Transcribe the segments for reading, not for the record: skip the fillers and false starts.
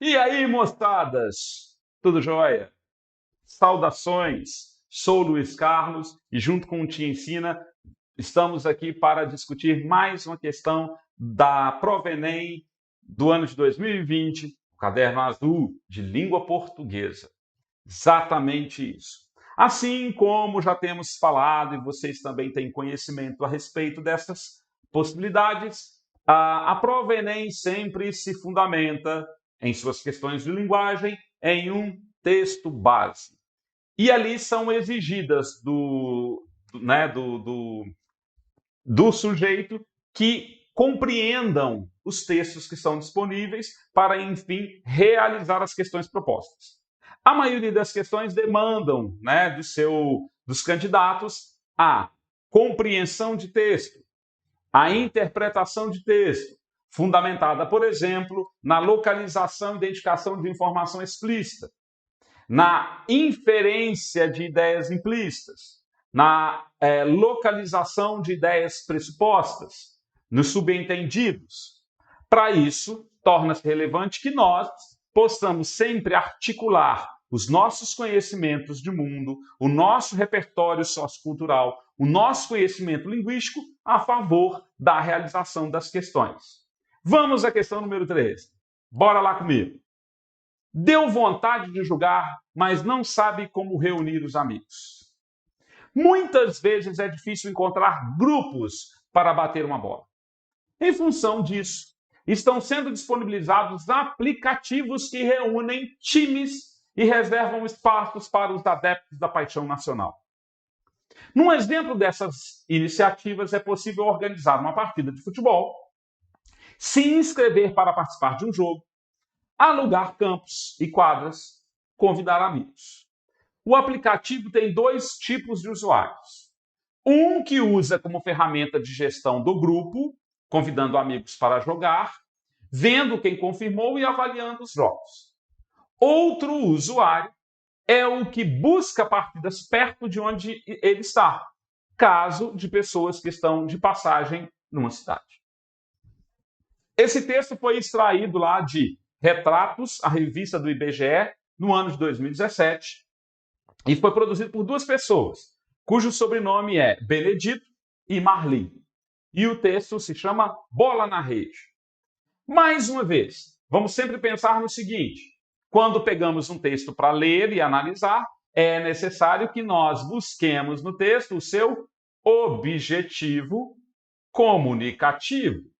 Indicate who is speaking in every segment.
Speaker 1: E aí, moçadas? Tudo jóia? Saudações! Sou Luiz Carlos e, junto com o Te Ensina, estamos aqui para discutir mais uma questão da Prova Enem do ano de 2020, o Caderno Azul de Língua Portuguesa. Exatamente isso. Assim como já temos falado, e vocês também têm conhecimento a respeito dessas possibilidades, a Prova Enem sempre se fundamenta em suas questões de linguagem em um texto base. E ali são exigidas do sujeito que compreendam os textos que são disponíveis para, enfim, realizar as questões propostas. A maioria das questões demandam dos candidatos a compreensão de texto, a interpretação de texto, fundamentada, por exemplo, na localização e identificação de informação explícita, na inferência de ideias implícitas, na localização de ideias pressupostas, nos subentendidos. Para isso, torna-se relevante que nós possamos sempre articular os nossos conhecimentos de mundo, o nosso repertório sociocultural, o nosso conhecimento linguístico a favor da realização das questões. Vamos à questão número 3. Bora lá comigo. Deu vontade de jogar, mas não sabe como reunir os amigos. Muitas vezes é difícil encontrar grupos para bater uma bola. Em função disso, estão sendo disponibilizados aplicativos que reúnem times e reservam espaços para os adeptos da paixão nacional. Num exemplo dessas iniciativas, é possível organizar uma partida de futebol, se inscrever para participar de um jogo, alugar campos e quadras, convidar amigos. O aplicativo tem dois tipos de usuários. Um que usa como ferramenta de gestão do grupo, convidando amigos para jogar, vendo quem confirmou e avaliando os jogos. Outro usuário é o que busca partidas perto de onde ele está, caso de pessoas que estão de passagem numa cidade. Esse texto foi extraído lá de Retratos, a revista do IBGE, no ano de 2017, e foi produzido por duas pessoas, cujo sobrenome é Benedito e Marlim. E o texto se chama Bola na Rede. Mais uma vez, vamos sempre pensar no seguinte: quando pegamos um texto para ler e analisar, é necessário que nós busquemos no texto o seu objetivo comunicativo.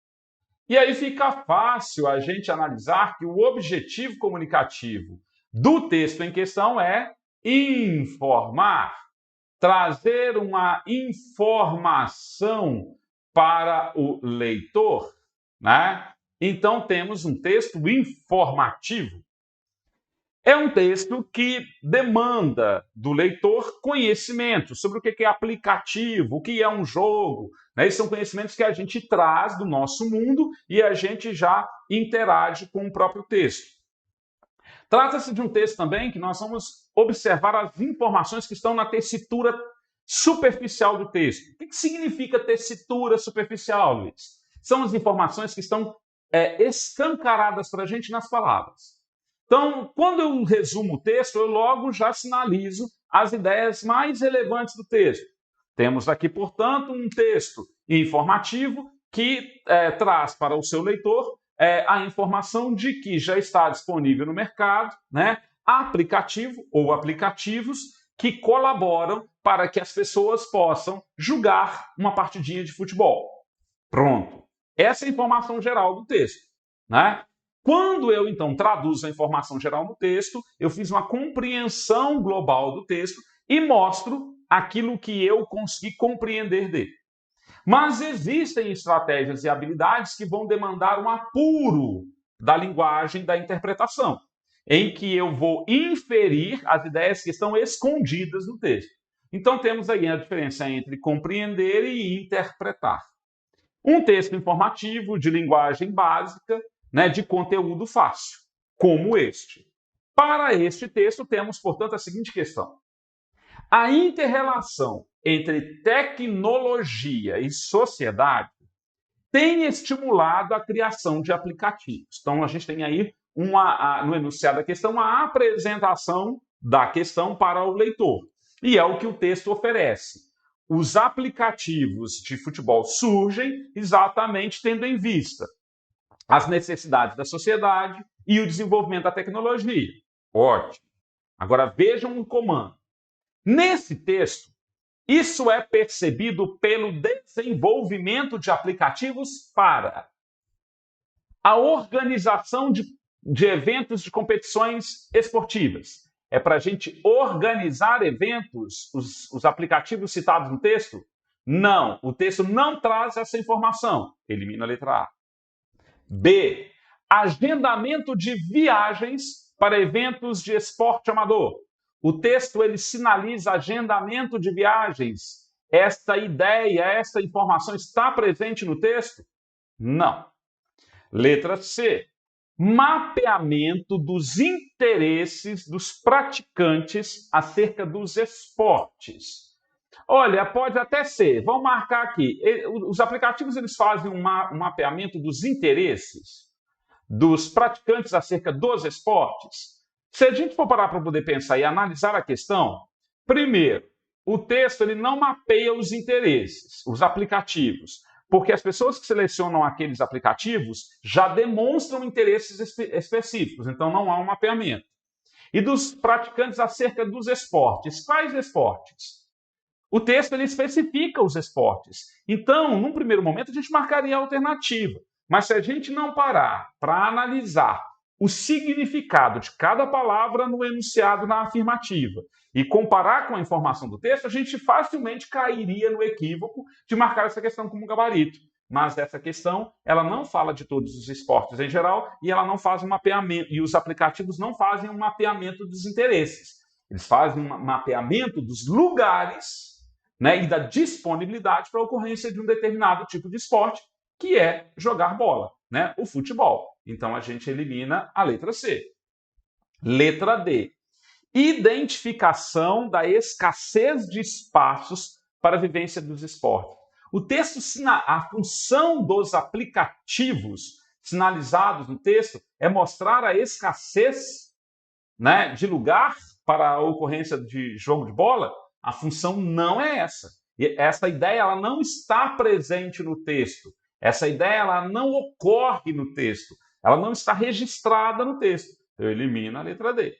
Speaker 1: E aí fica fácil a gente analisar que o objetivo comunicativo do texto em questão é informar, trazer uma informação para o leitor, né? Então temos um texto informativo. É um texto que demanda do leitor conhecimento sobre o que é aplicativo, o que é um jogo. Né? Esses são conhecimentos que a gente traz do nosso mundo e a gente já interage com o próprio texto. Trata-se de um texto também que nós vamos observar as informações que estão na tessitura superficial do texto. O que significa tessitura superficial, Luiz? São as informações que estão escancaradas para a gente nas palavras. Então, quando eu resumo o texto, eu logo já sinalizo as ideias mais relevantes do texto. Temos aqui, portanto, um texto informativo que traz para o seu leitor a informação de que já está disponível no mercado, né, aplicativo ou aplicativos que colaboram para que as pessoas possam jogar uma partidinha de futebol. Pronto. Essa é a informação geral do texto, né? Quando eu, então, traduzo a informação geral no texto, eu fiz uma compreensão global do texto e mostro aquilo que eu consegui compreender dele. Mas existem estratégias e habilidades que vão demandar um apuro da linguagem da interpretação, em que eu vou inferir as ideias que estão escondidas no texto. Então, temos aí a diferença entre compreender e interpretar. Um texto informativo de linguagem básica, né, de conteúdo fácil, como este. Para este texto, temos, portanto, a seguinte questão. A inter-relação entre tecnologia e sociedade tem estimulado a criação de aplicativos. Então, a gente tem aí no enunciado da questão, a apresentação da questão para o leitor. E é o que o texto oferece. Os aplicativos de futebol surgem exatamente tendo em vista as necessidades da sociedade e o desenvolvimento da tecnologia. Ótimo. Agora vejam um comando. Nesse texto, isso é percebido pelo desenvolvimento de aplicativos para a organização de eventos de competições esportivas. É para a gente organizar eventos, os aplicativos citados no texto? Não, o texto não traz essa informação. Elimina a letra A. B. Agendamento de viagens para eventos de esporte amador. O texto ele sinaliza agendamento de viagens. Esta ideia, esta informação está presente no texto? Não. Letra C. Mapeamento dos interesses dos praticantes acerca dos esportes. Olha, pode até ser. Vamos marcar aqui. Os aplicativos eles fazem um mapeamento dos interesses dos praticantes acerca dos esportes. Se a gente for parar para poder pensar e analisar a questão, primeiro, o texto ele não mapeia os interesses, os aplicativos, porque as pessoas que selecionam aqueles aplicativos já demonstram interesses específicos, então não há um mapeamento. E dos praticantes acerca dos esportes. Quais esportes? O texto ele especifica os esportes. Então, num primeiro momento, a gente marcaria a alternativa. Mas se a gente não parar para analisar o significado de cada palavra no enunciado na afirmativa e comparar com a informação do texto, a gente facilmente cairia no equívoco de marcar essa questão como gabarito. Mas essa questão, ela não fala de todos os esportes em geral e ela não faz um mapeamento, e os aplicativos não fazem um mapeamento dos interesses. Eles fazem um mapeamento dos lugares, né, e da disponibilidade para a ocorrência de um determinado tipo de esporte, que é jogar bola, né, o futebol. Então, a gente elimina a letra C. Letra D. Identificação da escassez de espaços para a vivência dos esportes. O texto, a função dos aplicativos sinalizados no texto é mostrar a escassez, né, de lugar para a ocorrência de jogo de bola. A função não é essa. E essa ideia ela não está presente no texto. Essa ideia ela não ocorre no texto. Ela não está registrada no texto. Eu elimino a letra D.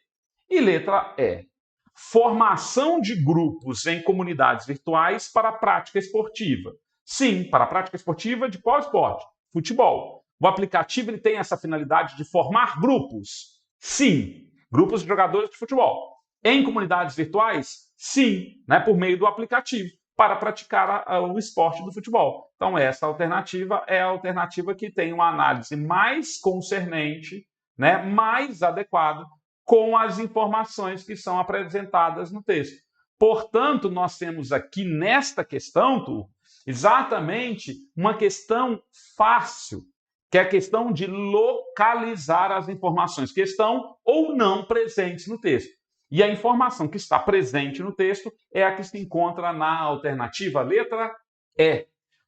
Speaker 1: E letra E. Formação de grupos em comunidades virtuais para a prática esportiva. Sim, para a prática esportiva de qual esporte? Futebol. O aplicativo ele tem essa finalidade de formar grupos? Sim, grupos de jogadores de futebol. Em comunidades virtuais? Sim, né, por meio do aplicativo, para praticar o esporte do futebol. Então, essa alternativa é a alternativa que tem uma análise mais concernente, né, mais adequada com as informações que são apresentadas no texto. Portanto, nós temos aqui nesta questão, turma, exatamente uma questão fácil, que é a questão de localizar as informações que estão ou não presentes no texto. E a informação que está presente no texto é a que se encontra na alternativa letra E.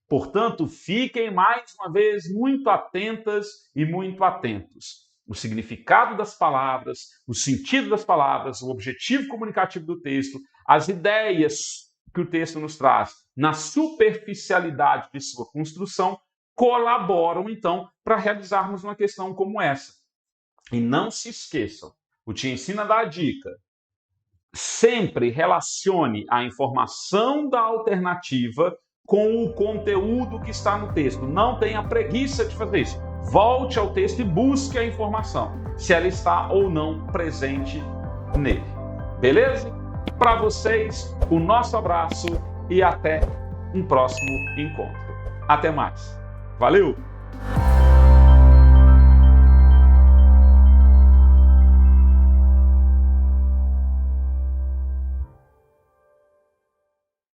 Speaker 1: Portanto, fiquem mais uma vez muito atentas e muito atentos. O significado das palavras, o sentido das palavras, o objetivo comunicativo do texto, as ideias que o texto nos traz na superficialidade de sua construção colaboram, então, para realizarmos uma questão como essa. E não se esqueçam, o Te Ensina dá a dica. Sempre relacione a informação da alternativa com o conteúdo que está no texto. Não tenha preguiça de fazer isso. Volte ao texto e busque a informação, se ela está ou não presente nele. Beleza? Para vocês, o nosso abraço e até um próximo encontro. Até mais. Valeu!